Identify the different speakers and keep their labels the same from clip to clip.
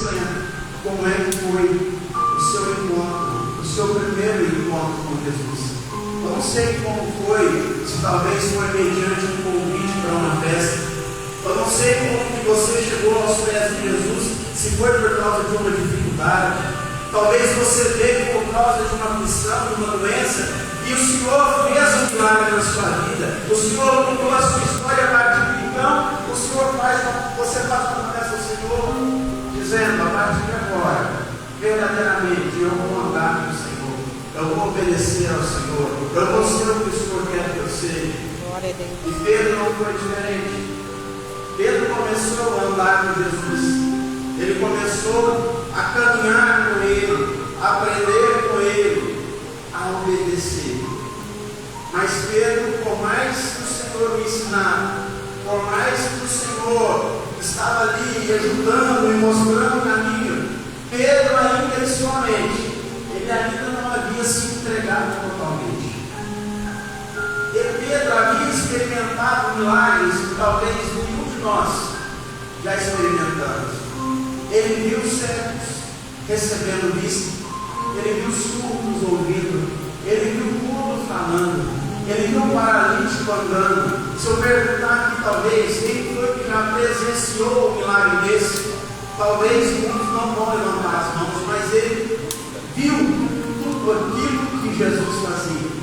Speaker 1: se lembra como é que foi o seu encontro, o seu primeiro encontro com Jesus. Eu não sei como foi, se talvez foi mediante um convite para uma festa. Eu não sei como que você chegou aos pés de Jesus, se foi por causa de uma dificuldade. Talvez você veio por causa de uma aflição, de uma doença, e o Senhor fez um milagre na sua vida. O Senhor mudou a sua história a partir de então. O Senhor você faz uma promessa ao Senhor, dizendo: a partir de agora, verdadeiramente eu vou andar com o Senhor, eu vou obedecer ao Senhor, eu vou ser o que o Senhor quer que eu seja. E Pedro não foi diferente. Pedro começou a andar com Jesus. Ele começou a caminhar com Ele, a aprender com Ele, a obedecer. Mas Pedro, por mais que o Senhor me ensinava, por mais que o Senhor estava ali ajudando e mostrando o caminho, Pedro ainda em sua mente, ele ainda não havia se entregado totalmente. E Pedro havia experimentado milagres que talvez nenhum de nós já experimentamos. Ele viu cegos recebendo vista, ele viu surdos ouvindo, ele viu mudo falando, ele viu um paralítico andando. Se eu perguntar aqui, talvez, quem foi que já presenciou um milagre desse, talvez muitos não vão levantar as mãos, mas ele viu tudo aquilo que Jesus fazia.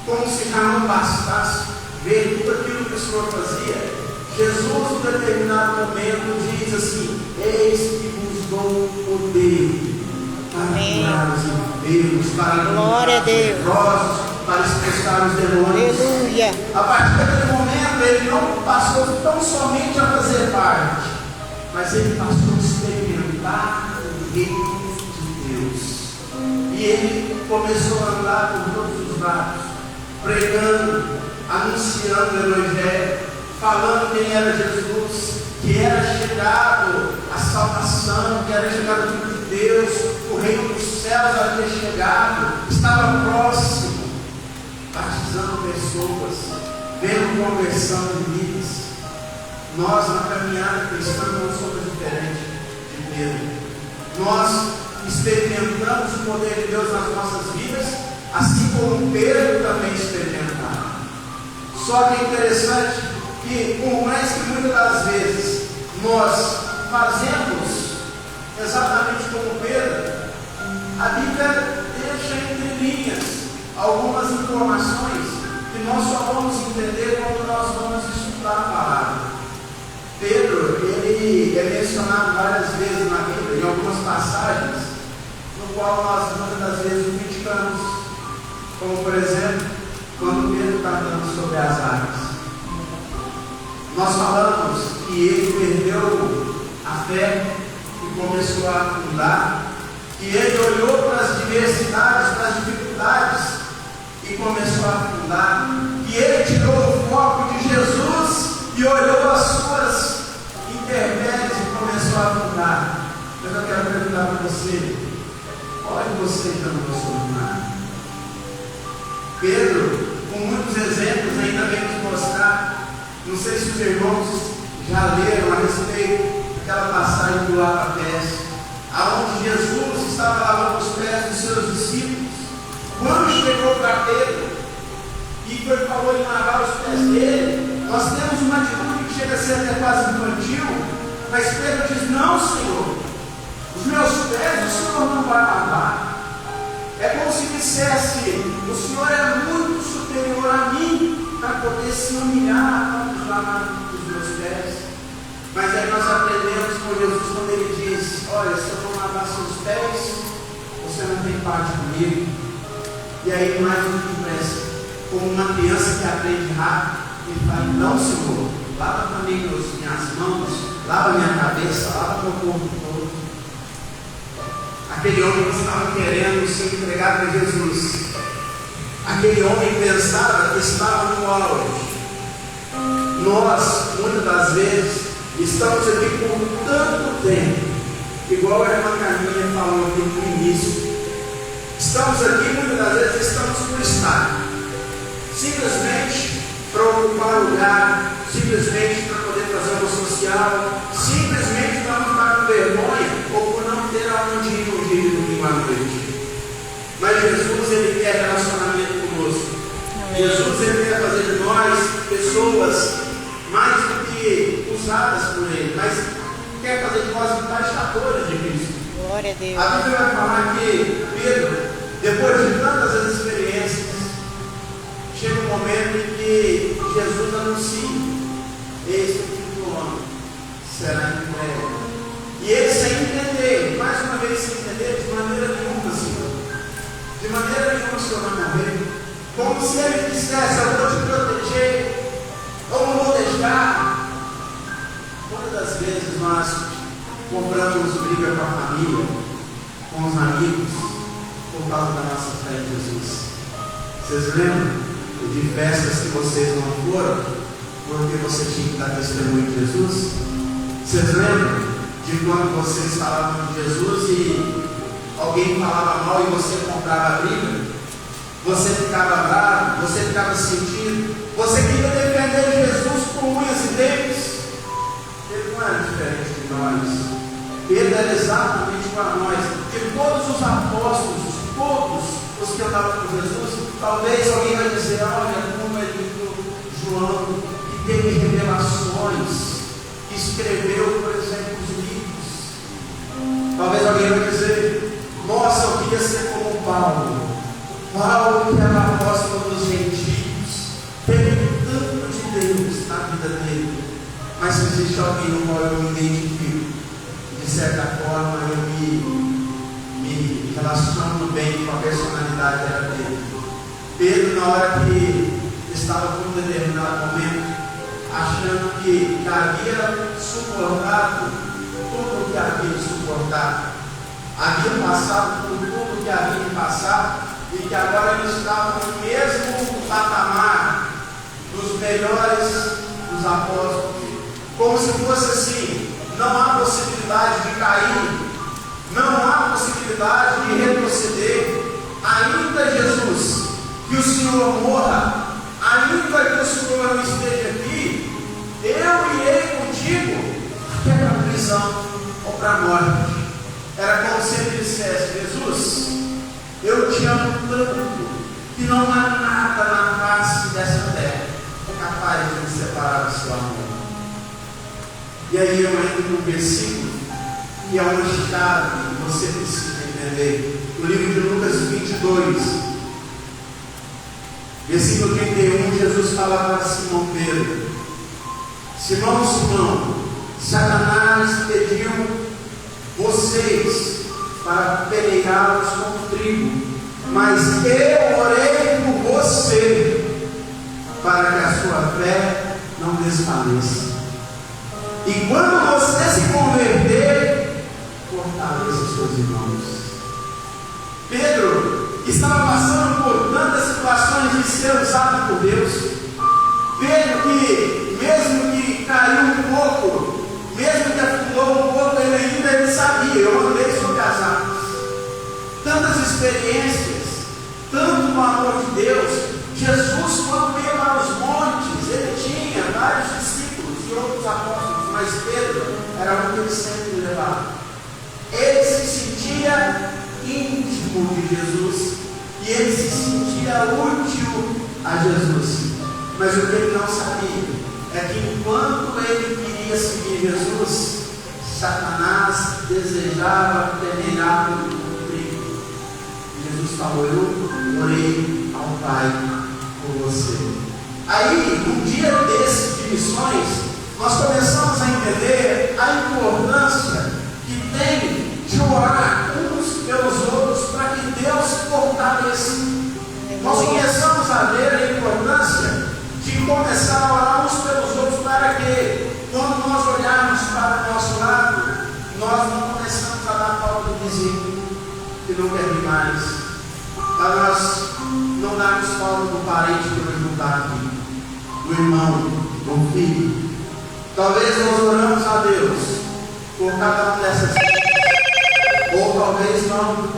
Speaker 1: Como se já não bastasse ver tudo aquilo que o Senhor fazia, Jesus, em determinado momento, diz assim: eis que vos dou poder para curar os enfermos, para libertar os leprosos, para expulsar os demônios.
Speaker 2: Aleluia.
Speaker 1: A partir daquele momento, ele não passou tão somente a fazer parte, mas ele passou a experimentar o reino de Deus. E ele começou a andar por todos os lados, pregando, anunciando o Evangelho, falando quem era Jesus, que era chegado a salvação, que era chegado o Filho de Deus, o reino dos céus havia chegado, estava próximo, batizando pessoas, vendo conversão de vidas. Nós, na caminhada cristã, não somos diferentes de Pedro. Nós experimentamos o poder de Deus nas nossas vidas, assim como Pedro também experimentava. Só que é interessante que, por mais que muitas das vezes nós fazemos exatamente como Pedro, a Bíblia deixa entre linhas algumas informações que nós só vamos entender quando nós vamos estudar a palavra. Pedro, ele é mencionado várias vezes na Bíblia, em algumas passagens, no qual nós muitas das vezes o criticamos, como por exemplo, quando Pedro está falando sobre as águas. Nós falamos que ele perdeu a fé e começou a afundar, que ele olhou para as diversidades, para as dificuldades e começou a afundar, que ele tirou o foco de Jesus e olhou as suas intempéries e começou a afundar. Mas eu quero perguntar para você: olha você que eu não gostou de nada. Pedro, com muitos exemplos, ainda vem nos mostrar. Não sei se os irmãos já leram a respeito daquela passagem do lava-pés, aonde Jesus estava lavando os pés dos seus discípulos. Quando chegou para Pedro e falou em lavar os pés dele, nós temos uma atitude que chega a ser até quase infantil, mas Pedro diz: não, Senhor, os meus pés o Senhor não vai lavar. É como se dissesse: o Senhor é muito superior a mim para poder se humilhar a lavar os meus pés. Mas aí nós aprendemos com Jesus quando ele diz: olha, se eu não lavar seus pés, você não tem parte comigo. E aí mais um que presta, como uma criança que aprende rápido, ele fala: não, Senhor, lava também minhas mãos, lava minha cabeça, lava meu corpo todo. Aquele homem que estava querendo ser entregado a Jesus, aquele homem pensava que estava no auge. Nós, muitas das vezes, estamos aqui por tanto tempo, igual a irmã Carminha falou aqui no início. Estamos aqui, muitas das vezes, estamos por estar, simplesmente para ocupar lugar, simplesmente para poder fazer uma social, simplesmente para não ficar com vergonha ou por pessoas mais do que usadas por Ele, mas quer fazer de nós embaixadores de Cristo.
Speaker 2: Glória a Deus.
Speaker 1: A Bíblia vai falar que Pedro, depois de tantas experiências, chega um momento em que Jesus anuncia: eis que o Filho do Homem será entregue. E ele, sem entender, mais uma vez sem entender, de maneira nenhuma, Senhor, de maneira nenhuma o Senhor vai morrer, como se ele dissesse: eu vou te proteger, eu não vou deixar. Quantas das vezes nós compramos briga com a família, com os amigos, por causa da nossa fé em Jesus? Vocês lembram de festas que vocês não foram porque você tinha que dar testemunho de Jesus? Vocês lembram de quando vocês falavam de Jesus e alguém falava mal e você comprava a briga? Você ficava bravo, você ficava sentido, você queria defender Jesus com unhas e dentes. Ele não era diferente de nós. Pedro era exatamente para nós. De todos os apóstolos, todos os que andavam com Jesus, talvez alguém vai dizer: olha como é lindo João, que teve revelações, que escreveu, por exemplo, os livros. Talvez alguém vai dizer: nossa, eu queria ser como Paulo. Paulo, que era apóstolo dos gentios, teve tanto de Deus na vida dele. Mas se existe alguém no qual eu me identifico, de certa forma eu me relaciono bem com a personalidade dele. Pedro, na hora que estava com um determinado momento, achando que havia suportado tudo o que havia de suportar, havia passado por tudo o que havia de passar, e que agora ele estava no mesmo patamar dos melhores dos apóstolos, como se fosse assim: não há possibilidade de cair, não há possibilidade de retroceder. Ainda, Jesus, que o Senhor morra, ainda que o Senhor não esteja aqui, eu irei contigo até para a prisão ou para a morte. Era como se ele dissesse: Jesus, eu te amo tanto que não há nada na face dessa terra capaz de me separar do seu amor. E aí eu entro num versículo que é uma chave que você precisa entender. O livro de Lucas 22, versículo 31, Jesus fala para Simão Pedro: Simão, Simão, Satanás pediu vocês para peneirá-los como trigo, mas eu orei por você para que a sua fé não desfaleça. E quando você se converter, fortaleça os seus irmãos. Pedro estava passando por tantas situações de ser usado por Deus. Pedro, que mesmo que caiu um pouco, mesmo que afundou um pouco, ele sabia: eu andei sobre as águas. Tantas experiências, tanto no amor de Deus. Jesus, quando ia para os montes, ele tinha vários discípulos e outros apóstolos, mas Pedro era um que ele sempre levava. Ele se sentia íntimo de Jesus e ele se sentia útil a Jesus. Mas o que ele não sabia é que enquanto ele queria seguir Jesus, Satanás desejava peneirar o trigo. Jesus falou: eu orei ao Pai por você. Aí, num dia desse de missões, nós começamos a entender a importância que tem de orar uns pelos outros para que Deus fortaleça. Nós começamos a ver a importância de começar a orar uns pelos outros para que, quando nós olharmos para o nosso lado, nós não começamos a dar falta do vizinho que não quer vir mais, para nós não darmos falta do parente que nos está aqui, do irmão, do filho. Talvez nós oramos a Deus por cada uma dessas coisas, ou talvez não,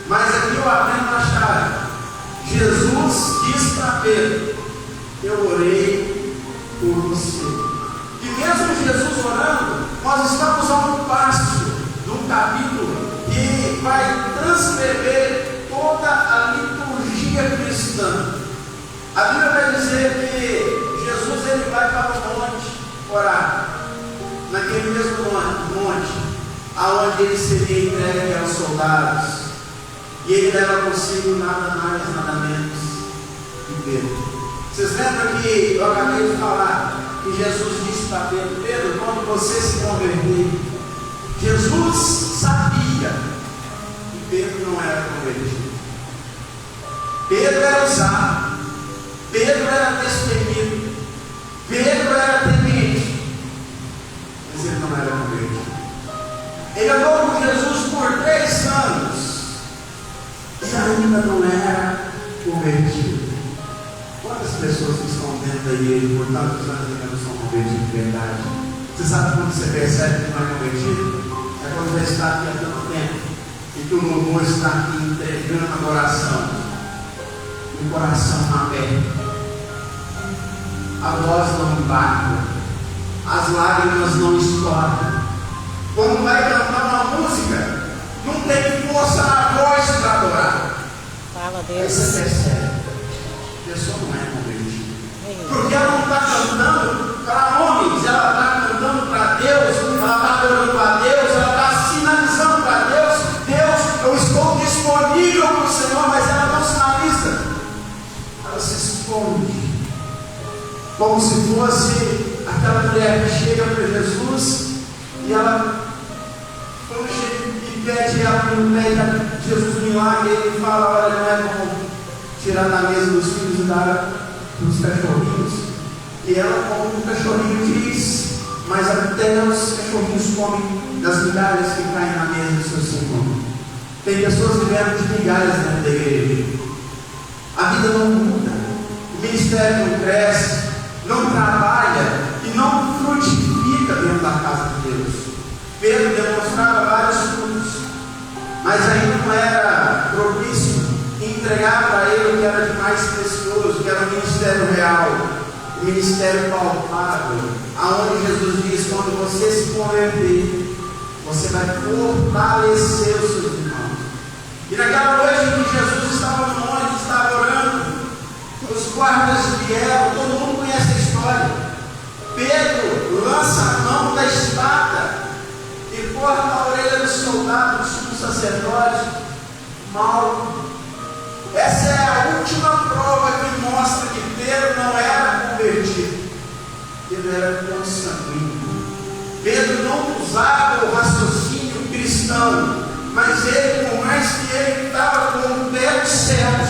Speaker 1: mas aqui eu aprendo a chave. Jesus diz para Pedro: eu orei por você. E mesmo Jesus orando, nós estamos a um passo do capítulo que vai transcrever toda a liturgia cristã. A Bíblia vai dizer que Jesus ele vai para o monte orar. Naquele mesmo monte, aonde ele seria entregue aos soldados. E ele leva consigo nada mais, nada menos que Pedro. Vocês lembram que eu acabei de falar que Jesus disse para Pedro: Pedro, quando você se converter, Jesus sabia que Pedro não era convertido. Pedro era usado, Pedro era destemido, Pedro era temente, mas ele não era convertido. Ele andou com Jesus por 3 anos e ainda não era convertido. Quantas pessoas que estão dentro da igreja por tantos anos ainda não são convertidos de verdade? Você sabe quando você percebe que não é convertido? É quando já está aqui há tanto tempo e que o louvor está aqui entregando a adoração, o coração aberto, a voz não embarga, as lágrimas não estouram. Quando vai cantar uma música, não tem força na voz para adorar.
Speaker 2: Fala, Deus.
Speaker 1: Aí você percebe, a pessoa não é convertida. Porque ela não está cantando para homens, ela está cantando para Deus, ela está adorando a Deus, ela está sinalizando para Deus: Deus, eu estou disponível para o Senhor, mas ela não sinaliza. Ela se esconde, como se fosse aquela mulher que chega para Jesus e ela, quando chega e pede Jesus um milagre, ele fala: olha, não é bom tirar da mesa dos filhos e dar para os cachorrinhos. E ela, como um cachorrinho, diz: mas até os cachorrinhos comem das migalhas que caem na mesa do seu Senhor. Tem pessoas vivendo de migalhas dentro da igreja. A vida não muda, o ministério não cresce, não trabalha e não frutifica dentro da casa de Deus. Pedro demonstrava vários frutos, mas ainda não era propício entregar para ele o que era de mais precioso, que era o ministério real, o ministério palpável, aonde Jesus diz: quando você se converter, você vai fortalecer os seus irmãos. E naquela noite em que Jesus estava no monte, estava orando, os guardas vieram, todo mundo conhece a história. Pedro lança a mão da espada e corta a orelha do soldado, do sumo sacerdote, Mauro. Essa é a última prova que mostra que Pedro não era convertido. Pedro era consanguíneo. Pedro não usava o raciocínio cristão, mas ele, por mais que ele estava com o pé nos céus,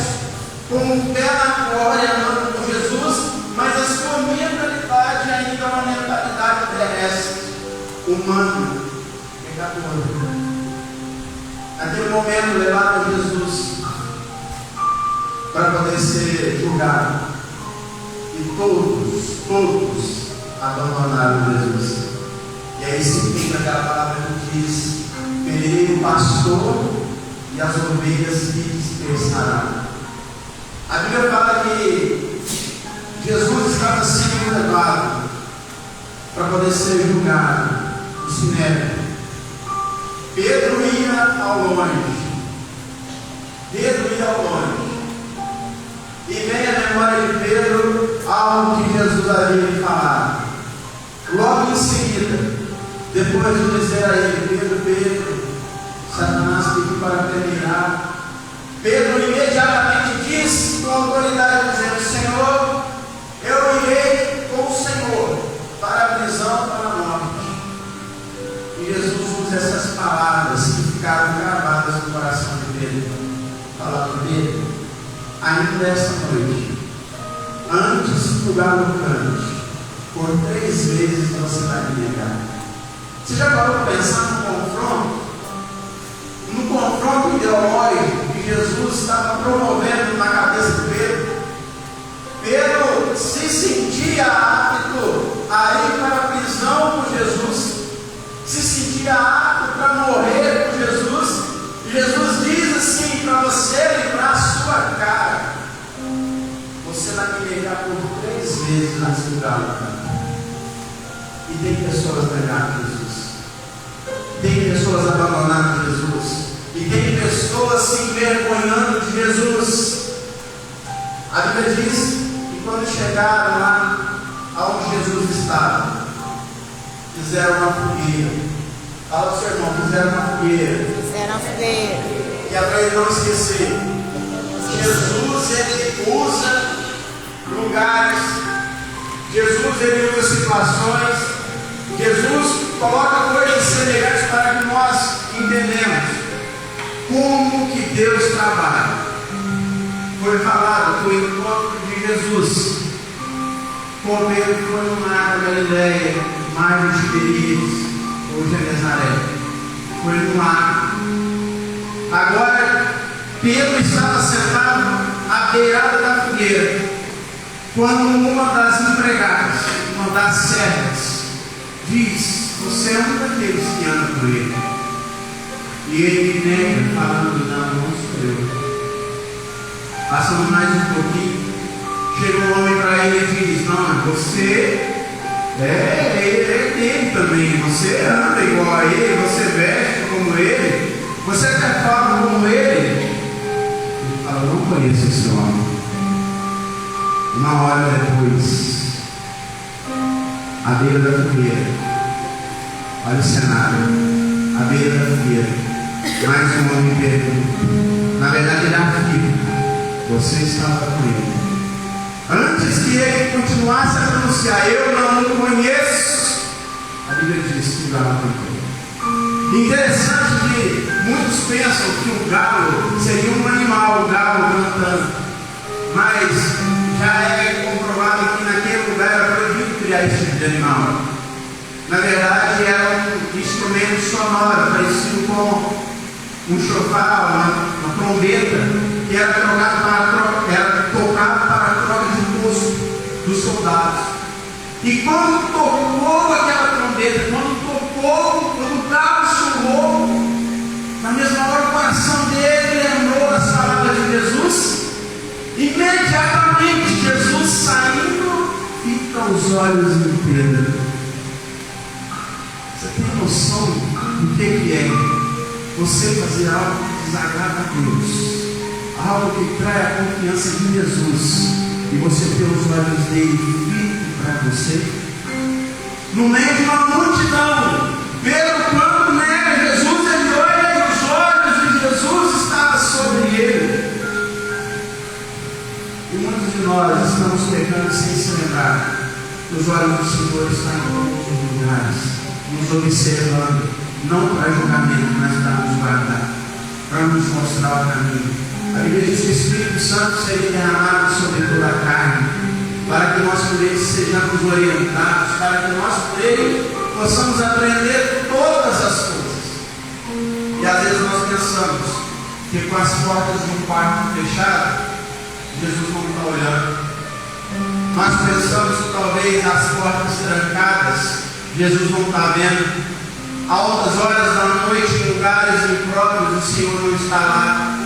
Speaker 1: com o pé na glória, andando com Jesus, mas a sua mentalidade ainda é uma mentalidade terrestre, humana, pecadora. Naquele momento levaram Jesus para poder ser julgado, e todos abandonaram Jesus. E aí se fica aquela palavra que diz: ferirei o pastor e as ovelhas se dispersarão. A Bíblia fala que Jesus estava sendo levado para poder ser julgado no Sinédrio. Pedro ia ao longe. E vem a memória de Pedro algo que Jesus havia lhe falado. Logo em seguida, depois de dizer a ele: Pedro, Satanás pediu para terminar. Pedro imediatamente disse com autoridade, dizendo: Senhor, eu irei com o Senhor para a prisão, para a morte. E Jesus usa essas palavras que ficaram gravadas no coração de Pedro. Falando: Pedro, ainda esta noite, antes que o galo cante, por 3 vezes você vai me negar. Você já parou para pensar no confronto? No confronto ideológico que Jesus estava promovendo na cabeça de Pedro? Pedro se sentia apto a ir para a prisão com Jesus, se sentia apto para morrer com Jesus. Jesus diz assim para você livrar a sua cara: você vai me negar por 3 vezes antes do galo cantar. E tem pessoas negando Jesus, tem pessoas abandonando Jesus, e tem pessoas se envergonhando de Jesus. A Bíblia diz que quando chegaram lá estavam. Fizeram uma fogueira. Fala para o seu irmão, fizeram uma fogueira.
Speaker 2: Fizeram uma fogueira.
Speaker 1: E é para ele não esquecer. Jesus, ele usa lugares. Jesus, ele usa situações. Jesus coloca coisas semelhantes para que nós entendamos como que Deus trabalha. Foi falado do encontro de Jesus com Pedro, que foi no mar da Galileia, mar de Tiberíades, ou Genezaré. Foi no mar. Agora, Pedro estava sentado à beirada da fogueira, quando uma das empregadas, uma das servas, diz: você é um daqueles que anda por ele. E ele nega, falando: não sou eu. Passando mais um pouquinho, chega um homem para ele e diz: não, você é dele também, você anda igual a ele, você veste como ele, você até fala como ele. Ele fala: não conheço esse homem. Uma hora depois, à beira da fogueira, olha o cenário, à beira da fogueira, mais um homem pergunta. Na verdade, ele afirma: você estava com ele. Antes que ele continuasse a pronunciar: eu não o conheço, a Bíblia diz que o galo cantou. Interessante que muitos pensam que o galo seria um animal, o galo cantando, mas já é comprovado que naquele lugar era proibido criar esse tipo de animal. Na verdade, era um instrumento sonoro, parecido com um chofar, uma trombeta, que era tocado para a troca de posto dos soldados. E quando tocou aquela trombeta, quando o galo soou, na mesma hora o coração dele lembrou das palavras de Jesus. Imediatamente Jesus, saindo, fica os olhos em Pedro. Você tem noção do que é você fazer algo que desagrada a Deus, algo que trai a confiança de Jesus, e você ter os olhos dele fitos para você? No meio de uma multidão, Pedro, quando nega Jesus, ele olha e os olhos de Jesus estavam sobre ele. E muitos de nós estamos pecando sem se lembrar. Os olhos do Senhor estão em todos os lugares, nos observando, não para julgamento, mas para nos guardar, para nos mostrar o caminho. A Bíblia diz que o Espírito Santo seria derramado sobre toda a carne, para que nós por ele sejamos orientados, para que nós por ele possamos aprender todas as coisas. E às vezes nós pensamos que com as portas de um quarto fechado, Jesus não está olhando. Nós pensamos que talvez as portas trancadas, Jesus não está vendo. Altas horas da noite, em lugares impróprios, o Senhor não está lá.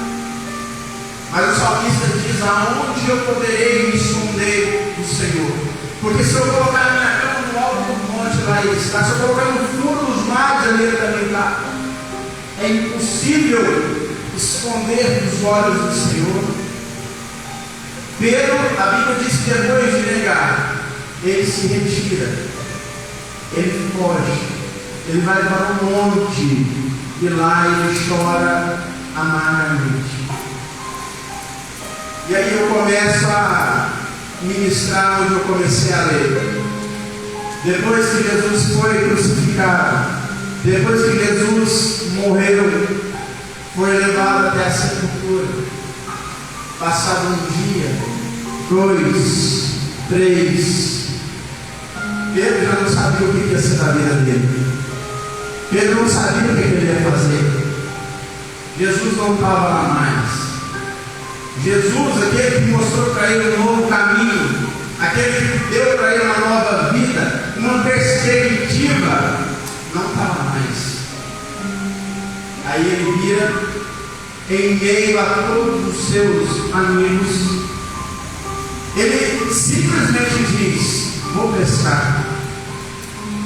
Speaker 1: Mas o salmista diz: aonde eu poderei me esconder do Senhor? Porque se eu colocar a minha cama no alto do monte, lá ele está. Se eu colocar no fundo dos mares, ali ele também está. É impossível esconder dos olhos do Senhor. Pedro, a Bíblia diz que depois de negar, ele se retira, ele foge, ele vai para um monte, e lá ele chora amargamente. E aí eu começo a ministrar onde eu comecei a ler. Depois que Jesus foi crucificado, depois que Jesus morreu, foi levado até a sepultura. Passado um dia, 2, 3, Pedro já não sabia o que ia ser da vida dele. Pedro não sabia o que ele ia fazer. Jesus não estava lá mais. Jesus, aquele que mostrou para ele um novo caminho, aquele que deu para ele uma nova vida, uma perspectiva, não estava mais. Aí ele vira, em meio a todos os seus amigos, ele simplesmente diz: vou pescar.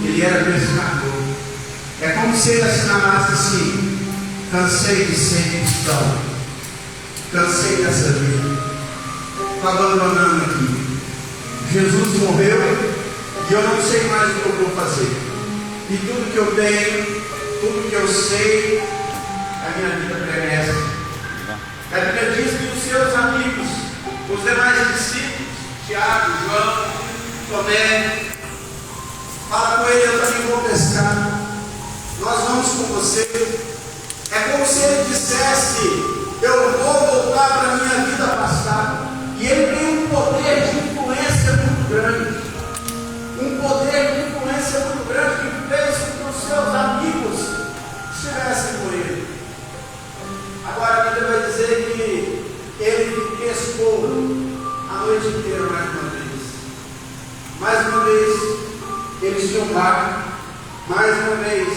Speaker 1: Ele era pescador. É como se ele assinalasse assim: cansei de ser cristão, cansei dessa vida, estou abandonando aqui. Jesus morreu, e eu não sei mais o que eu vou fazer. E tudo que eu tenho, tudo que eu sei, a minha vida perece. A Bíblia diz que os seus amigos, os demais discípulos, Tiago, João, Tomé, fala com ele: eu também vou pescar, nós vamos com você. É como se ele dissesse: eu vou voltar para a minha vida passada. E ele tem um poder de influência muito grande, um poder de influência muito grande, que fez com que os seus amigos estivessem com ele. Agora a Bíblia vai dizer que ele pescou a noite inteira mais uma vez eles tinham barco, mais uma vez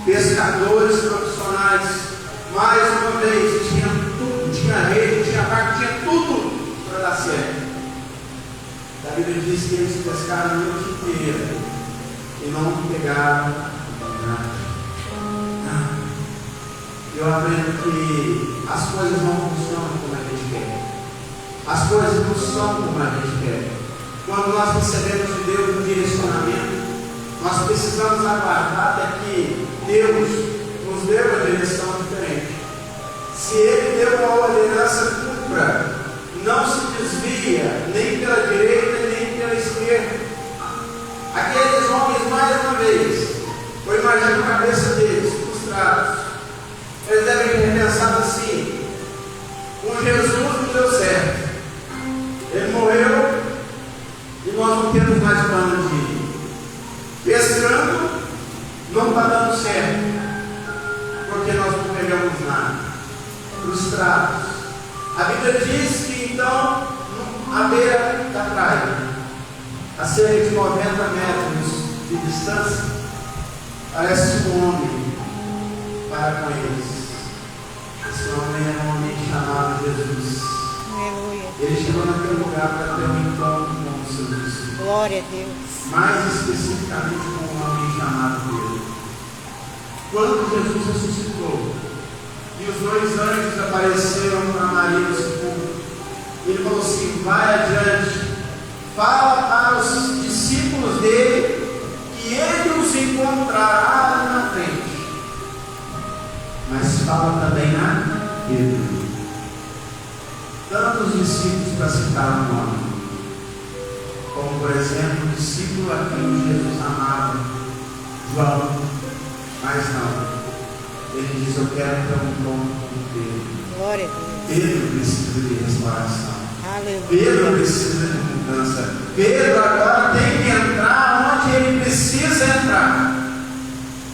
Speaker 1: pescadores profissionais, mais uma vez tinha tudo, tinha rede, tinha barco, tinha tudo para dar certo. A Bíblia diz que eles pescaram a noite inteira e não pegaram nada. Eu aprendo que as coisas não funcionam como a gente quer. As coisas não são como a gente quer. Quando nós recebemos de Deus um direcionamento, nós precisamos aguardar até que Deus nos dê uma direção diferente. Se Ele deu uma ordenança pública, não se desvia nem pela direita nem pela esquerda. Aqueles homens, mais uma vez, eu imagino a cabeça deles, frustrados. Eles devem ter pensado assim: com Jesus não deu certo, Ele morreu e nós não temos mais plano de ir. Pescando não está dando certo, porque nós não pegamos nada. Frustrados. A Bíblia diz que então, à beira da praia, a cerca de 90 metros de distância, parece um homem para com eles. Esse homem é um homem chamado Jesus.
Speaker 2: Aleluia.
Speaker 1: Ele chegou naquele lugar para ter um encontro com os seus discípulos.
Speaker 2: Glória a Deus.
Speaker 1: Mais especificamente com um homem chamado Pedro. Quando Jesus ressuscitou e os dois anjos apareceram para Maria no sepulcro, ele falou assim: vai adiante, fala para os discípulos dele que ele os encontrará na frente. Mas fala também a Pedro. Tantos discípulos para citar o nome, como por exemplo o discípulo a quem Jesus amava, João. Mas não, ele diz: eu quero ter um encontro com Pedro.
Speaker 2: Glória a Deus.
Speaker 1: Pedro precisa de restauração.
Speaker 2: Aleluia.
Speaker 1: Pedro precisa de mudança. Pedro agora tem que entrar onde ele precisa entrar.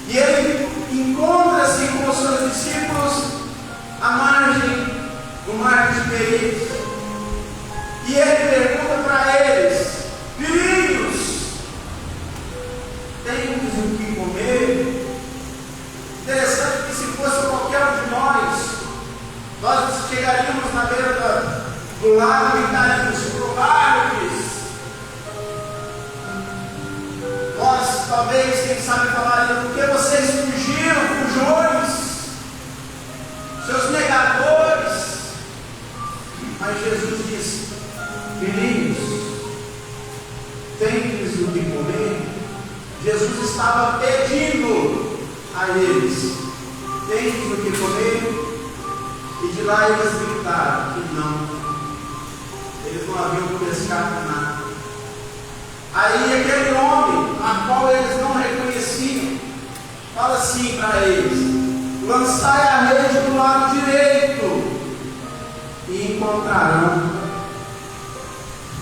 Speaker 1: E ele encontra-se com os seus discípulos à margem do mar de Tiberíades. E ele pergunta para eles: filhinhos, temos o que comer? Interessante que se fosse qualquer um de nós chegaríamos na beira do lago e estaríamos prováveis. Nós talvez, quem sabe, falaríamos: por que vocês fugiram, fujões, seus negadores? Mas Jesus disse: filhinhos, tem-lhes o que comer? Jesus estava pedindo a eles: tem-lhes o que comer? E de lá eles gritaram que não. Eles não haviam pescado nada. Aí aquele homem, a qual eles não reconheciam, fala assim para eles: lançai a rede do lado direito e encontrarão.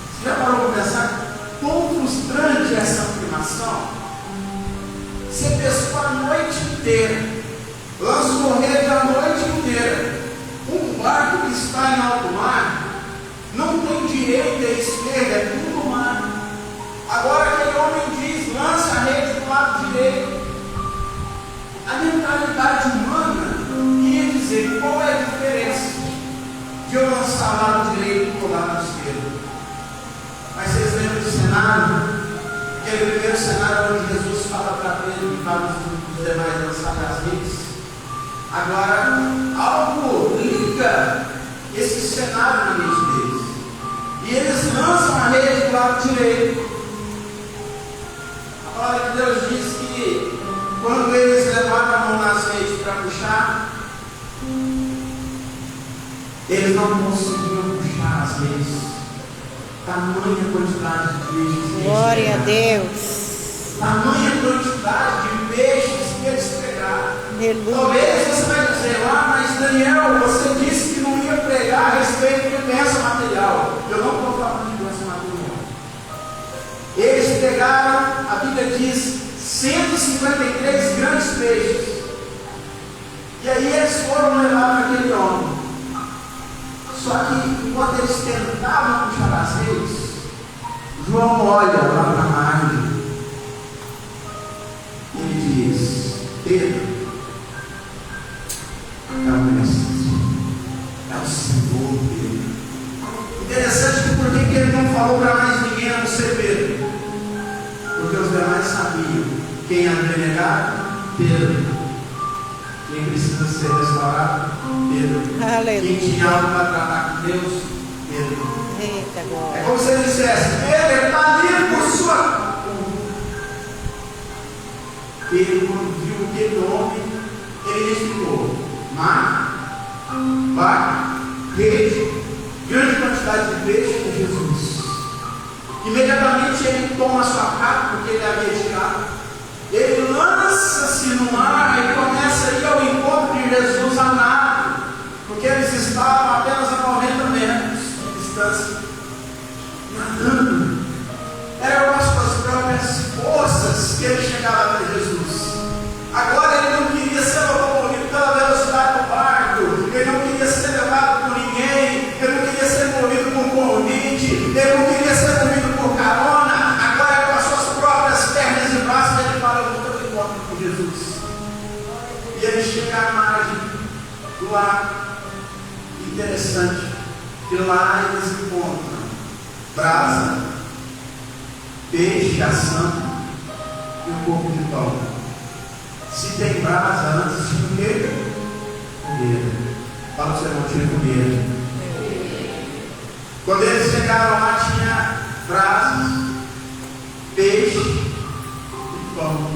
Speaker 1: Você já parou para pensar quão frustrante é essa afirmação? Você pescou a noite inteira, lançou rede a noite inteira. Um barco que está em alto mar não tem direita e esquerda, é tudo mar. Agora aquele homem diz: lança a rede do lado direito. A mentalidade humana queria dizer: qual é a diferença de eu lançar o lado direito ou o lado esquerdo? Mas vocês lembram do cenário? Aquele primeiro cenário onde Jesus fala para Pedro e para os demais lançarem as redes. Agora, algo liga esse cenário na mente deles. E eles lançam a rede do lado direito. palavra de Deus diz que quando eles levaram a mão nas redes para puxar, eles não conseguiam puxar as redes. Tamanha quantidade de peixes.
Speaker 2: Glória a Deus.
Speaker 1: Tamanha quantidade de peixes que eles pegaram.
Speaker 2: Aleluia.
Speaker 1: Talvez você vai dizer, mas Daniel, você disse que não ia pregar a respeito de bênção material. Eu não estou falando de bênção material. Eles pegaram, a Bíblia diz, 153 grandes peixes. E aí eles foram levar para aquele homem. Só que enquanto eles tentavam puxar as redes, João olha lá para a margem. Ele diz: Pedro, é o Mestre, é o Senhor Pedro. Interessante que por que ele não falou para mais ninguém a não ser Pedro? Porque os demais sabiam quem ia negar, Pedro. Quem precisa ser restaurado, Pedro.
Speaker 2: Aleluia.
Speaker 1: Quem tinha algo para tratar com Deus, Pedro.
Speaker 2: Eita
Speaker 1: É
Speaker 2: glória.
Speaker 1: como se ele dissesse: Pedro está livre por sua conta. Pedro, quando viu aquele homem, ele explicou: mar, barco, rede, grande quantidade de peixe com Jesus. Imediatamente ele toma a sua capa, porque ele havia tirado. Ele lança-se no mar e começa a ir ao encontro de Jesus a nado, porque eles estavam apenas a 90 metros de distância, nadando. Eram as suas próprias forças que ele chegava até Jesus. Agora ele não queria ser locomovido pela velocidade do barco, ele não queria ser levado por ninguém, ele não queria ser movido por convite, ele não queria ser movido por carona. Agora, com as suas próprias pernas e braços, ele fala: eu vou ter encontro com Jesus. E ele chega à margem do lago. Interessante que lá eles encontram brasa, peixe assando e um pouco de pão. Se tem brasa antes de comer, fogueira. Fala para o seu irmão: tinha fogueira. Quando eles chegaram lá, tinha brasas, peixe e pão.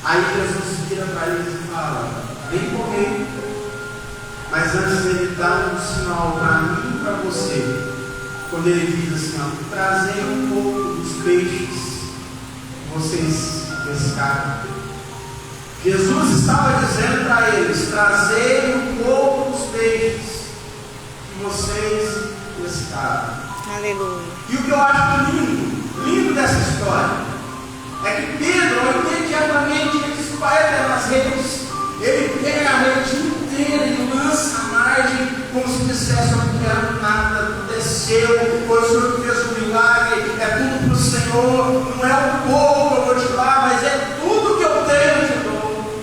Speaker 1: Aí Jesus vira para eles e fala: vem comer. Mas antes ele dá um sinal para mim e para você. Quando ele diz assim: trazei um pouco dos peixes que vocês pescaram. Jesus estava dizendo para eles: trazei um pouco dos peixes que vocês pescaram.
Speaker 2: Aleluia.
Speaker 1: E o que eu acho lindo dessa história, é que Pedro, imediatamente, ele espalha pelas redes, ele pega a rede inteira e lança a margem, como se dissesse: eu não quero nada, tudo é seu, foi o Senhor que fez o milagre, é tudo para o Senhor, não é um pouco que eu vou te dar, mas é tudo que eu tenho, eu te dou.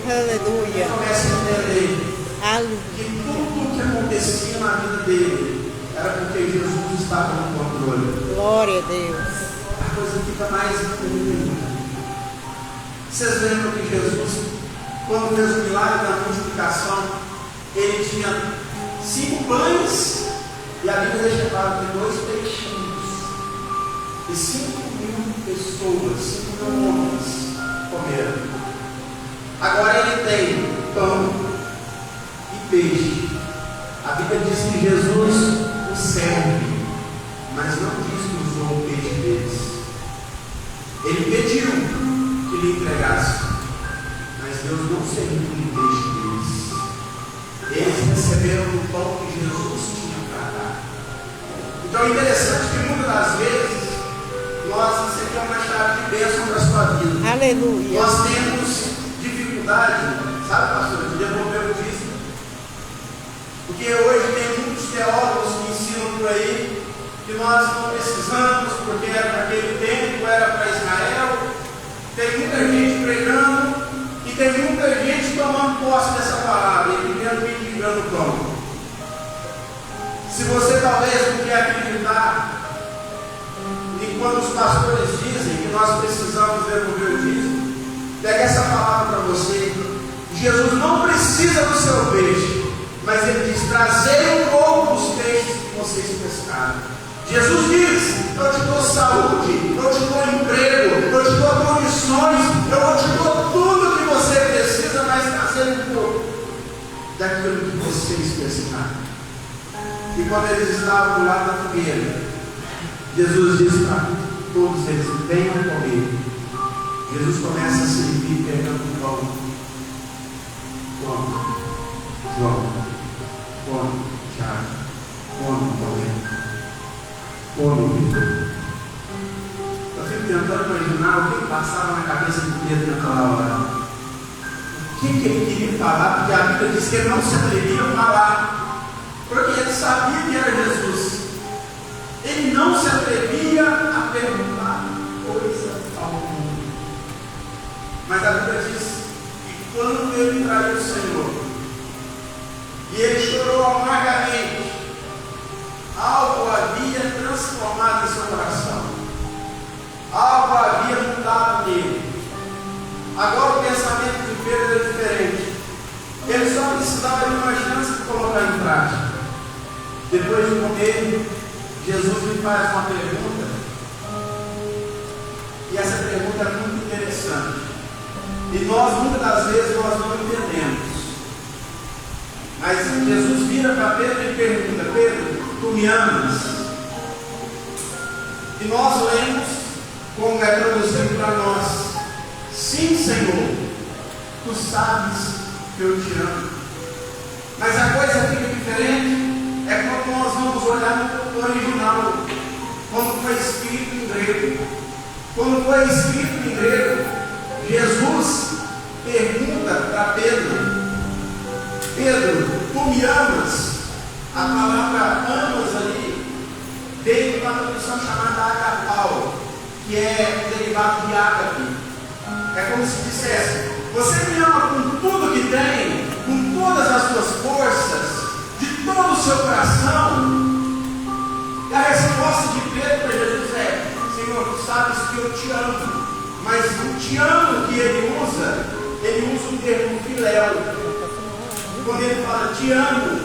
Speaker 2: Aleluia.
Speaker 1: Começa a entender
Speaker 2: Aleluia.
Speaker 1: que tudo que acontecia na vida dele era porque Jesus estava no controle.
Speaker 2: Glória a Deus.
Speaker 1: A coisa fica mais linda. Vocês lembram que Jesus, quando fez o milagre da multiplicação, ele tinha 5 pães e a Bíblia deixa claro que 2 peixinhos e 5.000 pessoas, 5.000 homens comeram. Agora ele tem pão e peixe. A Bíblia diz que Jesus o serve, mas não diz que usou o peixe deles. Ele pediu que lhe entregasse, mas Deus não serviu o peixe deles. Eles receberam o pão que Jesus tinha para dar. Então é interessante que muitas das vezes nós, isso aqui é uma chave de bênção para a sua vida.
Speaker 2: Aleluia.
Speaker 1: Nós temos dificuldade, sabe, pastor, de devolver o dízimo. Porque hoje tem muitos teólogos que ensinam por aí que nós não precisamos, porque era para aquele tempo, era para Israel. Tem muita gente pregando e tem muita gente tomando posse dessa palavra e vivendo mendigando o pão. Se você talvez não quer acreditar e quando os pastores dizem que nós precisamos devolver o dízimo, pega essa palavra para você. Jesus não precisa do seu peixe, mas ele diz: trazei um pouco dos peixes que vocês pescaram. Jesus diz: eu te dou saúde, eu te dou emprego, eu te dou condições, eu vou te dar tudo que você precisa, mas trazer um pouco daquilo que vocês precisam. E quando eles estavam do lado da fogueira, Jesus disse para todos eles: venham comigo. Jesus começa a servir, pegando o pão. Come, João, come, Tiago, come, come, Pedro. Eu fico tentando imaginar o que passava na cabeça de Pedro naquela hora. O que ele queria falar, porque a Bíblia diz que ele não se atrevia a falar, porque ele sabia que era Jesus. Ele não se atrevia a perguntar coisa alguma. Mas a Bíblia diz que quando ele traiu o Senhor, e ele chorou amargamente, algo havia transformado em seu coração, algo havia mudado nele. Agora o pensamento de Pedro é diferente. Ele só precisava de uma chance de colocar em prática. Depois de comer, Jesus lhe faz uma pergunta, e essa pergunta é muito interessante, e nós muitas das vezes nós não entendemos. Mas Jesus vira para Pedro e pergunta: Pedro, tu me amas? E nós lemos como é traduzido para nós: sim, Senhor, tu sabes que eu te amo. Mas a coisa fica diferente é quando nós vamos olhar no original, quando foi escrito em grego. Quando foi escrito em grego, Jesus pergunta para Pedro: Pedro, tu me amas? A palavra amas ali veio de uma tradução chamada agapau, que é derivado de ágape. É como se dissesse: você me ama com tudo que tem, com todas as suas forças, de todo o seu coração? E a resposta de Pedro para Jesus é: Senhor, tu sabes que eu te amo. Mas o te amo que ele usa o termo filéu. Quando ele fala te amo,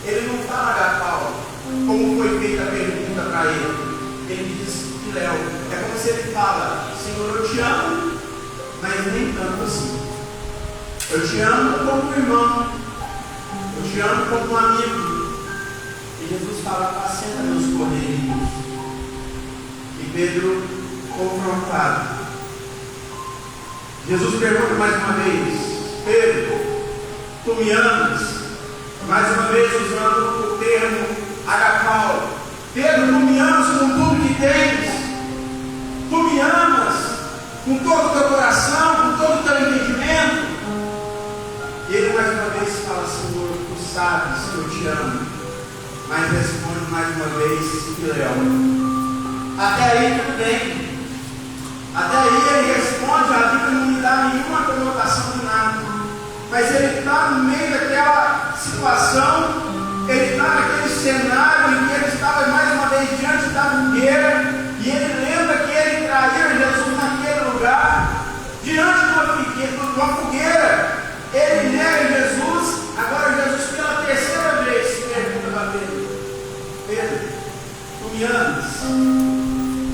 Speaker 1: ele não fala agapau, como foi feita a pergunta para ele. Ele diz filéu. É como se ele fala: Senhor, eu te amo, mas nem tanto assim. Eu te amo como irmão, eu te amo como amigo. E Jesus fala: apacenta meus cordeirinhos. E Pedro, confrontado, Jesus pergunta mais uma vez: Pedro, tu me amas? Mais uma vez usando o termo agapau. Pedro, tu me amas com tudo que tens? Tu me amas com todo o teu coração, com todo o teu entendimento? E ele mais uma vez fala: Senhor, tu sabes que eu te amo. Mas responde mais uma vez: filéu. Até aí tudo bem. Até aí ele responde, a Bíblia não me dá nenhuma conotação de nada. Mas ele está no meio daquela situação, ele está naquele cenário em que ele estava mais uma vez diante da fogueira, e ele lembra que ele traiu Jesus naquele lugar, diante de uma fogueira. Ele nega Jesus. Agora Jesus, pela terceira vez, pergunta para Pedro: Pedro, tu me amas?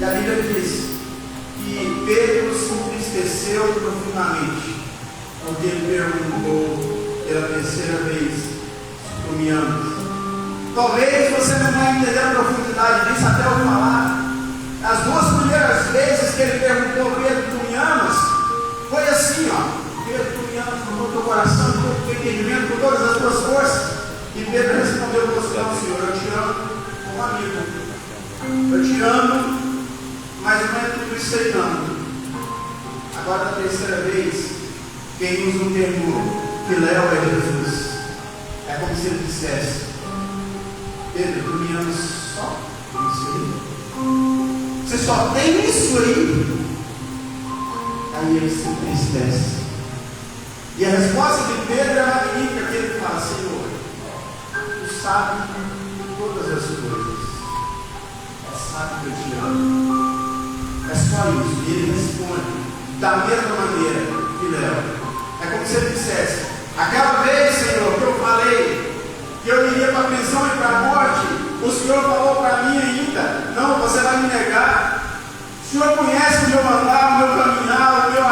Speaker 1: E a Bíblia diz que Pedro se entristeceu profundamente, porque ele perguntou pela terceira vez: tu me amas? Talvez você não vai entender a profundidade disso até eu falar. As duas primeiras vezes que ele perguntou: Pedro, tu me amas? Foi assim, ó: Pedro, tu me amas com todo o teu coração, com todo o teu entendimento, com todas as tuas forças? E Pedro respondeu: não, Senhor, eu te amo como amigo. Eu te amo, mas não é tudo isso aí não. Agora, a terceira vez, quem usa o termo filéu é Jesus. É como se ele dissesse: Pedro, tu me amas só isso aí? Você só tem isso aí? Aí ele se entristece. E a resposta de Pedro é magnífica, que ele fala: Senhor, tu sabes todas as coisas. Sabe que eu te amo. É só isso. E ele responde da mesma maneira, filéu. É como se ele dissesse: aquela vez, Senhor, que eu falei que eu iria para a prisão e para a morte, o Senhor falou para mim ainda: não, você vai me negar. O Senhor conhece o meu andar, o meu caminhar, o meu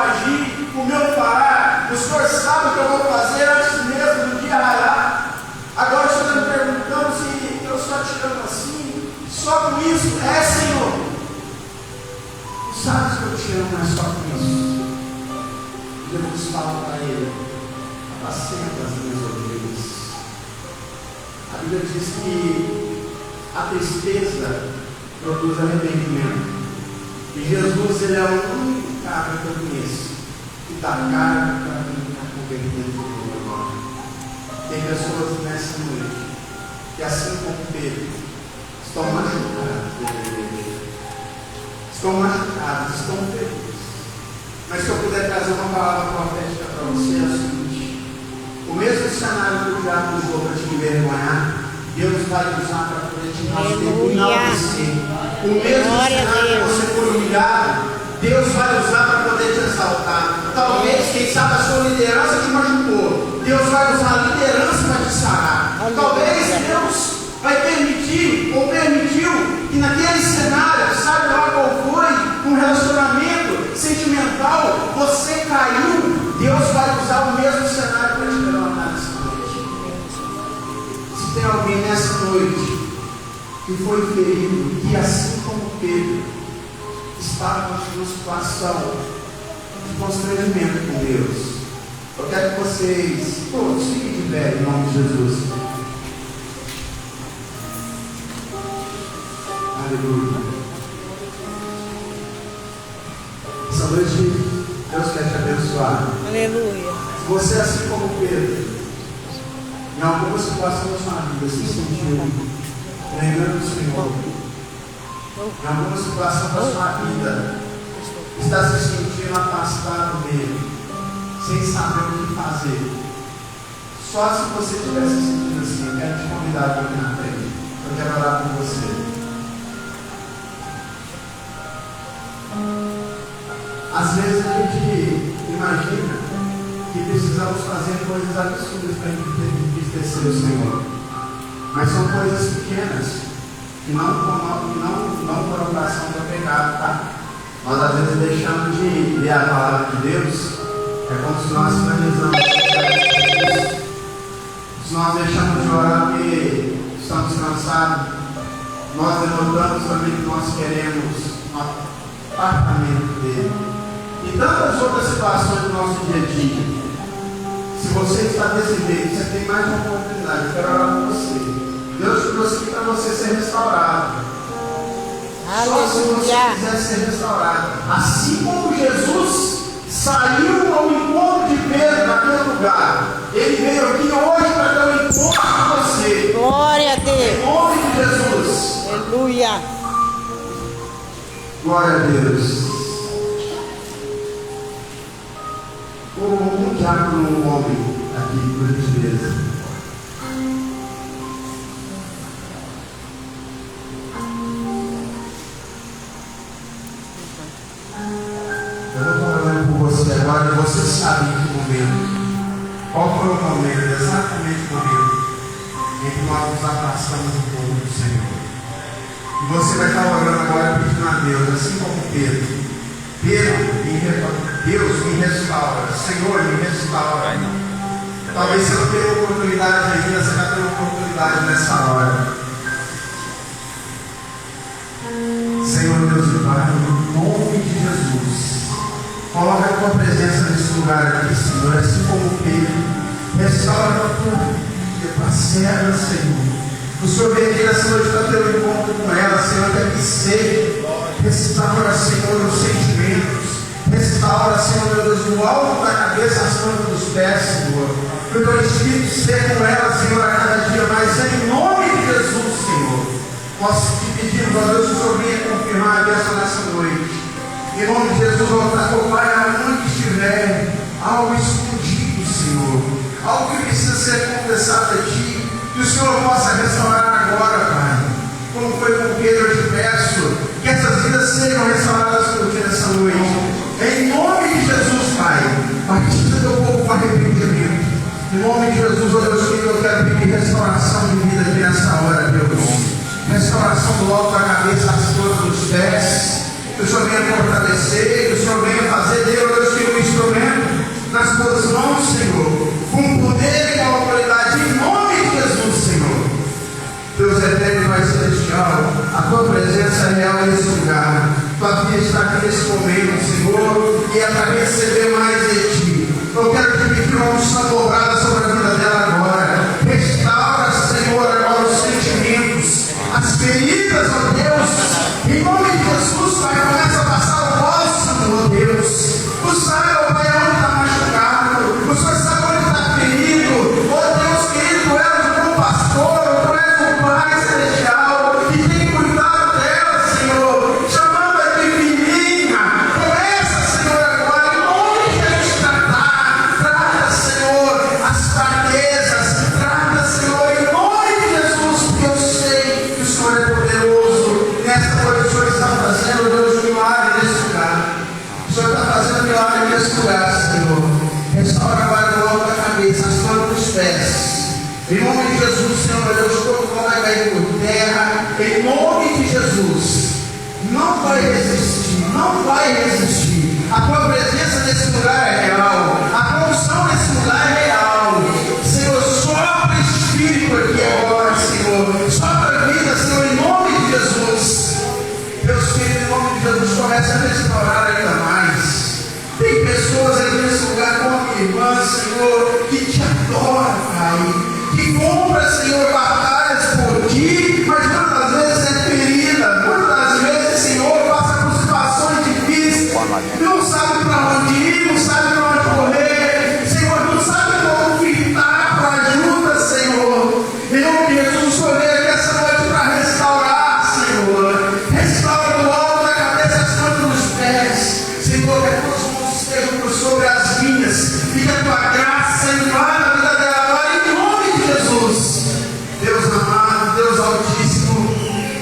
Speaker 1: o meu parar, o Senhor sabe o que eu vou fazer antes mesmo do dia raiar. Agora o Senhor está me perguntando se eu só te amo assim, só com isso. É, Senhor. Tu sabes que eu te amo, mas só com isso. Jesus fala para ele: apacenta as minhas ovelhas. A Bíblia diz que a tristeza produz arrependimento. E Jesus, ele é o único cara que eu conheço que está cara para mim está convertendo o meu nome. Tem pessoas nessa noite que, assim como Pedro, estão machucadas, estão machucadas, estão felizes. Mas se eu puder trazer uma palavra profética para você, é o seguinte: o mesmo cenário que o diabo usou para te envergonhar, Deus vai usar para poder te enaltecer. O mesmo cenário que você foi humilhado, Deus vai usar para poder te exaltar. Talvez, quem sabe, a sua liderança te machucou, Deus vai usar a liderança para te sarar. Talvez Deus vai permitir, ou permitiu, que naquele cenário, sabe lá qual foi, um relacionamento sentimental, você caiu. Deus vai usar o mesmo cenário para te levantar nessa noite. Se tem alguém nessa noite que foi ferido, que assim como Pedro, estava numa situação de constrangimento com Deus, eu quero que vocês todos fiquem de pé em nome de Jesus. Aleluia. Essa noite Deus quer te abençoar.
Speaker 2: Aleluia.
Speaker 1: Se você, assim como Pedro, em alguma situação da sua vida se sentiu lembrando do Senhor, em alguma situação da sua vida está se sentindo afastado dele, sem saber o que fazer, só se você estiver se sentindo assim, eu quero te convidar para vir na frente. Eu quero orar com você. Às vezes a gente imagina que precisamos fazer coisas absurdas para entristecer o Senhor, mas são coisas pequenas que não foram oração para pecado, tá? Nós às vezes deixamos de ler a palavra de Deus, é como se nós finalizamos. Se nós deixamos de orar porque estamos cansados, nós denotamos também que nós queremos um apartamento dele. E tantas outras situações do nosso dia a dia. Se você está decidido, você tem mais uma oportunidade. Eu quero orar com você. Deus te trouxe aqui para você ser restaurado. Só se você quiser ser restaurado. Assim como Jesus saiu ao encontro de Pedro naquele lugar, ele veio aqui hoje para ter um encontro com você.
Speaker 2: Glória a Deus.
Speaker 1: Em nome de Jesus.
Speaker 2: Aleluia.
Speaker 1: Glória a Deus. Um diácono, um homem aqui, por gentileza. Eu não estou falando por você agora, e você sabe em que momento. Qual foi o momento, exatamente o momento em que nós nos afastamos um pouco do Senhor. E você vai estar orando agora pedindo a Deus, assim como Pedro. Deus me restaura, Senhor me restaura. Talvez você não tenha oportunidade ainda, você vai ter uma oportunidade nessa hora. Senhor Deus e Pai, em nome de Jesus, coloca a tua presença nesse lugar aqui, Senhor, assim como Pedro, restaura a tua vida, parcela, Senhor. O Senhor veio aqui nessa noite para ter um encontro com ela, Senhor, que aqui seja. Restaura, Senhor, os sentimentos. Restaura, Senhor, meu Deus, do alto da cabeça às plantas dos pés, Senhor. Que o teu Espírito esteja com ela, Senhor, a cada dia mais. Em nome de Jesus, Senhor, nós te pedimos, ó Deus, que o Senhor venha confirmar a bênção nessa noite. Em nome de Jesus, ó Pai, aonde estiver algo escondido, Senhor, algo que precisa ser confessado a Ti, que o Senhor possa restaurar agora, Pai. Como foi com Pedro, eu te peço que essas vidas sejam restauradas por Ti nessa noite. Em nome de Jesus, Pai, batiza teu povo com arrependimento. Em nome de Jesus, ó Deus, eu quero pedir restauração de vida aqui nessa hora, Deus. Restauração do alto da cabeça às plantas dos pés. Que o Senhor venha fortalecer, que o Senhor venha fazer, Deus, que o instrumento gente está aqui nesse momento, Senhor, e é para receber mais de Ti. Eu quero te pedir uma unção dobrada sobre a vida dela agora. Restaura, Senhor, agora os sentimentos, as feridas, ó Deus. Em nome de Jesus, Pai, começa a passar o bálsamo, ó Deus. O sabe, ó Pai, onde está machucado. O Senhor sabe onde está ferido. Ó Deus querido, tu és um bom pastor, tu és um Pai celestial que tem cuidado dela, Senhor. Chamando a de filhinha. Começa, Senhor, agora, em nome de Jesus, tratar. Trata, Senhor, as fraquezas. Trata, Senhor, em nome de Jesus, porque eu sei que o Senhor é poderoso. Nesta noite o Senhor está fazendo, Deus, um milagre nesse lugar. O Senhor está fazendo milagre nesse lugar, Senhor. Restaura agora o alto da cabeça, as mãos dos pés. Em nome de Jesus, Senhor, meu Deus, todo mundo vai cair por terra. Em nome de Jesus. Não vai resistir, não vai resistir. A tua presença nesse lugar é real. A tua unção nesse lugar é real. Senhor, sopra Espírito aqui agora, Senhor. Sopra a vida, Senhor, em nome de Jesus. Deus querido, em nome de Jesus, comece a restaurar ainda mais. Tem pessoas aqui nesse lugar como a minha irmã, Senhor, que te adora, Pai. Que compra, Senhor, batalhas por ti, mas muitas vezes é ferida. Muitas vezes, Senhor, passa por situações difíceis. Não sabe para onde ir, não sabe para onde correr. Senhor, não sabe como gritar para ajuda, Senhor. Em nome de Jesus, o Senhor veio aqui essa noite para restaurar, Senhor. Restaura o alto da cabeça, as mãos dos pés. Senhor, que as tuas mãos estejam por sobre as minhas. E que a tua graça invada a vida dela agora, em nome de Jesus. Deus amado, Deus altíssimo,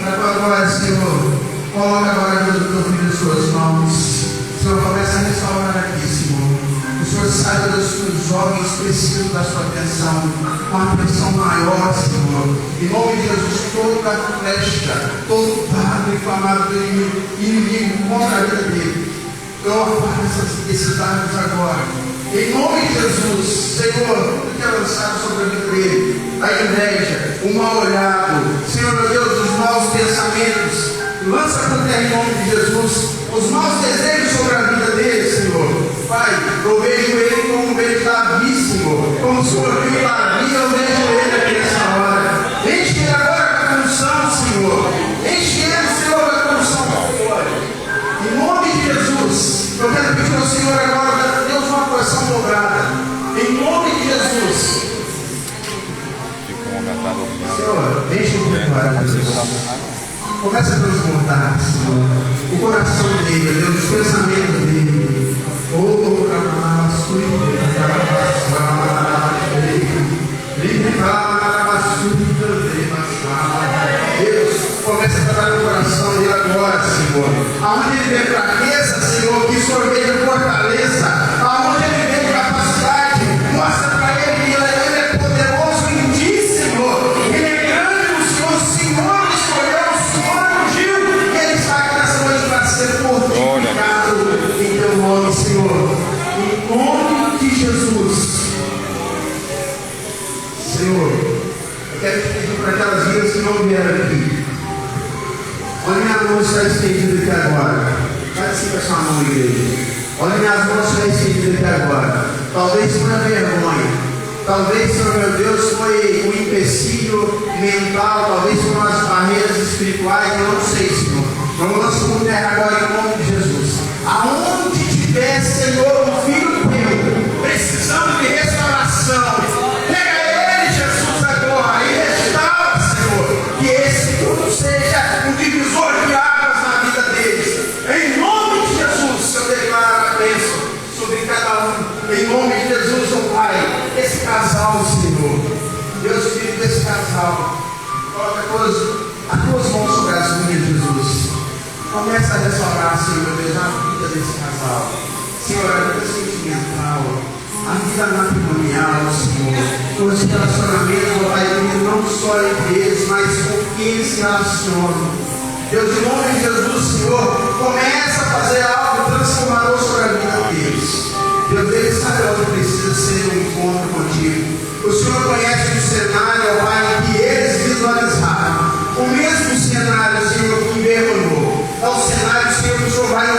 Speaker 1: para a tua glória, Senhor. Coloca agora a vida do teu filho em suas mãos. Senhor, começa a restaurar aqui, Senhor. O Senhor sabe que os jovens precisam da sua atenção, uma atenção maior, Senhor. Em nome de Jesus, toda flecha, todo dardo inflamado do inimigo contra a vida dele. Eu afasto esses dardos agora. Em nome de Jesus, Senhor, eu quero lançar sobre a vida dele a inveja, o mal olhado, Senhor, meu Deus, os maus pensamentos. Lança por terra em nome de Jesus os maus desejos sobre a vida dele, Senhor. Pai, eu vejo ele como vejo Davi, Senhor. Como o Senhor viu Davi, eu vejo ele aqui nessa hora. Enche ele agora com a unção, Senhor. Enche ele, Senhor, com a unção da glória. Em nome de Jesus, eu quero pedir ao Senhor agora, Deus, uma porção dobrada. Em nome de Jesus. Senhor, enche o teu coração. Começa a transbordar, Senhor, o coração dele, Deus, os pensamentos dele. Deus, começa a trabalhar no coração dele agora, Senhor. Aonde ele vê fraqueza, Senhor, que o Senhor veja fortaleza. Aonde ele vê capacidade, mostra para ele que ele é poderoso em ti, Senhor. Ele é grande no Senhor, o Senhor escolheu, o Senhor ungiu. E ele está aqui nessa noite para ser fortificado em teu nome, Senhor. Em nome de Jesus. Senhor, eu quero te pedir para aquelas vidas que não vieram aqui. Olha, minha mão está estendida aqui agora. Faz assim com a sua mão, igreja. Olha, minhas mãos estão estendidas aqui agora. Talvez foi a vergonha. Talvez, Senhor meu Deus, foi um empecilho mental. Talvez foram as barreiras espirituais. Eu não sei, Senhor. Vamos lançar por terra agora em nome de Jesus. Aonde tiver, Senhor, um filho teu, precisando de restauração, pega ele, Jesus, agora e restaura, Senhor. Que esse tudo seja um divisor de águas na vida deles. Em nome de Jesus, eu declaro a bênção sobre cada um. Em nome de Jesus, oh Pai, esse casal, Senhor, Deus querido, esse casal, coloca as tuas mãos sobre as minhas, Jesus. Começa a restaurar, Senhor, Deus, a vida desse casal. Senhor, a vida sentimental, a vida matrimonial, Senhor. Os relacionamentos, ó Pai, não só entre eles, mas com quem eles se relacionam. Deus, em nome de Jesus, Senhor, começa a fazer algo transformador sobre a vida deles. Deus, eles sabem onde precisa ser um encontro contigo. O Senhor conhece o cenário, ó Pai, que eles visualizaram. O mesmo cenário, Senhor, que envergonhou. É o cenário, Senhor, que o Senhor vai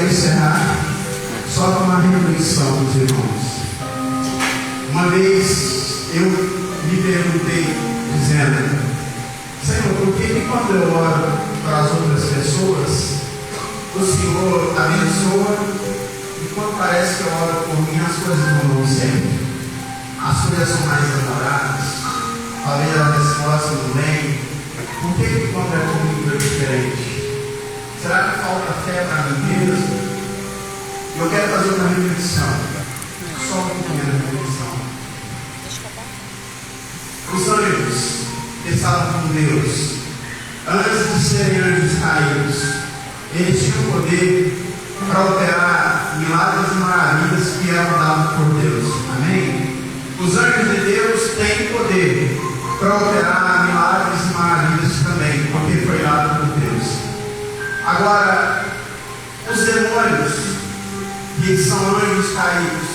Speaker 1: encerrar só com uma reflexão dos irmãos. Uma vez eu me perguntei, dizendo: Senhor, por que quando eu oro para as outras pessoas, o Senhor abençoa, e quando parece que eu oro por mim, as coisas não vão sempre? As coisas são mais demoradas, talvez a resposta não vem. Por que quando é comigo é diferente? Será que falta fé para mim mesmo? Eu quero fazer uma reflexão, só uma pequena reflexão. Os anjos que estavam com Deus, antes de serem anjos caídos, eles tinham poder para operar milagres e maravilhas que eram dados por Deus. Amém? Os anjos de Deus têm poder para operar milagres e maravilhas também, porque foi dado por Deus. Agora, os demônios, que são anjos caídos,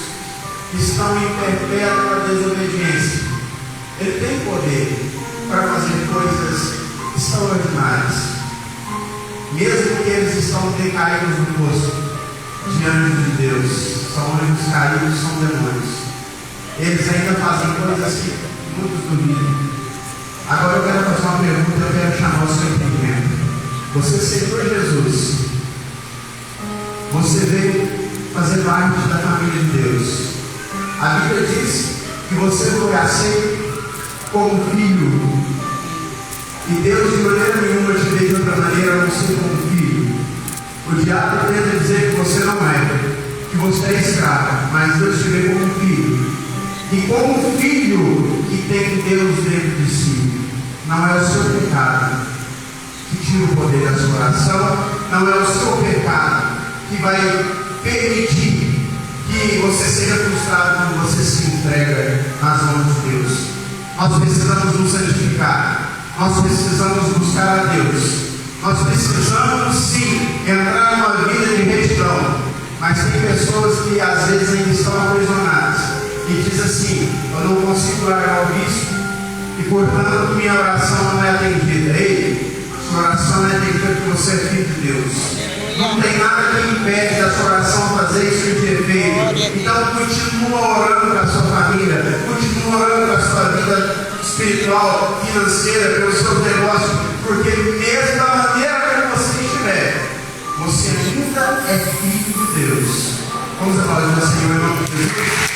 Speaker 1: que estão em perpétua desobediência, ele tem poder para fazer coisas extraordinárias, mesmo que eles estão decaídos no posto de anjos de Deus. São anjos caídos, são demônios. Eles ainda fazem coisas que muitos duvidam. Agora eu quero fazer uma pergunta, eu quero chamar o seu entendimento. Você aceitou Jesus, você veio fazer parte da família de Deus. A Bíblia diz que você foi aceito como filho, e Deus de maneira nenhuma te vê de outra maneira a não ser como filho. O diabo tenta dizer que você não é, que você é escravo, mas Deus te vê como filho, e como filho que tem Deus dentro de si. Não é o seu pecado que tira o poder da sua oração, não é o seu pecado que vai permitir que você seja frustrado quando você se entrega nas mãos de Deus. Nós precisamos nos santificar, nós precisamos buscar a Deus, nós precisamos sim entrar numa vida de retidão, mas tem pessoas que às vezes ainda estão aprisionadas e dizem assim: eu não consigo largar o vício e portanto minha oração não é atendida. Ei, sua oração é atendida porque você é filho de Deus. Não tem nada que impede da sua oração fazer isso de efeito. Então continua orando para a sua família, continua orando para a sua vida espiritual, financeira, pelos seus negócios, porque mesmo da maneira que você estiver, você ainda é filho de Deus. Vamos aplaudir o Senhor em nome de Jesus.